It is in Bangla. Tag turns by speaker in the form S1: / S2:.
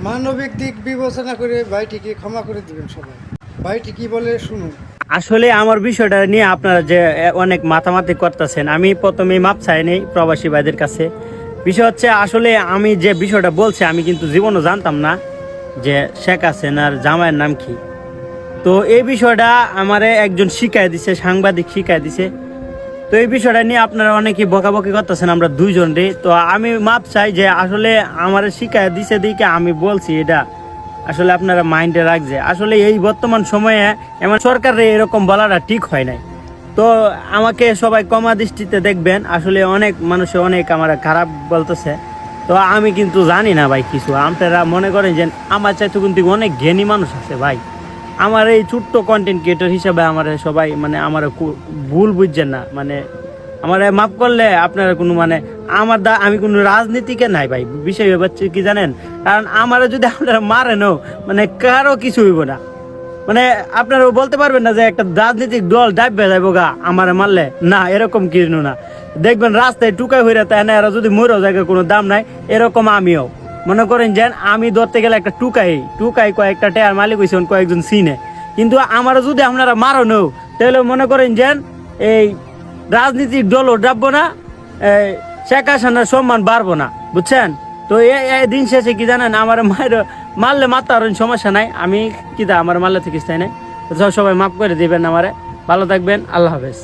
S1: মানবিক দিক বিবেচনা করে ভাইটিকে ক্ষমা করে দিবেন সবাই। ভাইটি কি বলে শুনুন।
S2: আসলে আমার বিষয়টা নিয়ে আপনারা যে অনেক মাতামাতি করতেছেন, আমি প্রথমেই মাপ চাইনি প্রবাসী ভাইদের কাছে। বিষয় হচ্ছে আসলে আমি যে বিষয়টা বলছি আমি কিন্তু জীবনও জানতাম না যে শেখ হাসিনার জামাইয়ের নাম কি। তো এই বিষয়টা আমারে একজন শিখাই দিছে, সাংবাদিক শিখাই দিছে। তো এই বিষয়টা নিয়ে আপনারা অনেকেই বকাবকি করতেছেন আমরা দুইজন রে। তো আমি মাপ চাই যে আসলে আমার শিখাই দিছে দিকে আমি বলছি এটা আসলে আপনারা মাইন্ডে রাখছে। আসলে এই বর্তমান সময়ে এমন সরকারের এরকম বলাটা ঠিক হয় নাই। তো আমাকে সবাই কমা দৃষ্টিতে দেখবেন। আসলে অনেক মানুষে অনেক আমার খারাপ বলতেছে। তো আমি কিন্তু জানি না ভাই কিছু, আপনারা মনে করেন যে আমার চাইতে কিন্তু অনেক জ্ঞানী মানুষ আছে ভাই। আমার এই ছোট্ট কন্টেন্ট ক্রিয়েটর হিসাবে আমার সবাই মানে আমার ভুল বুঝছেন না, মানে আমার মাফ করলে আপনারা কোনো মানে আমি কোনো রাজনীতিকে নাই ভাই। বিষয় হচ্ছে কি জানেন, কারণ আমারা যদি আপনারা মারেনও মানে কারো কিছু হইব না। মানে আপনারা বলতে পারবেন না যে একটা রাজনৈতিক দল ডাইবে যাইব গা আমার মারলে, না এরকম কিছু না। দেখবেন রাস্তায় টুকাই হইরা তাই না, এরা যদি মরেও জায়গায় কোনো দাম নাই। এরকম আমিও মনে করেন যে আমি ধরতে গেলে একটা টুকাই কয়েকটা টেয়ার মালিক হয়েছে কয়েকজন সিনে, কিন্তু আমারও যদি আপনারা মারো তাহলে মনে করেন যে এই রাজনীতির দলও ডাববো না, শেখ হাসিনার সম্মান বাড়বো না, বুঝছেন? তো এই দিন শেষে কি জানেন, আমার মায়ের মারলে মারতে সমস্যা নাই, আমি কি আমার মারলে থেকে চাই নাই। সবাই মাফ করে দিবেন আমারে। ভালো থাকবেন, আল্লাহ হাফেজ।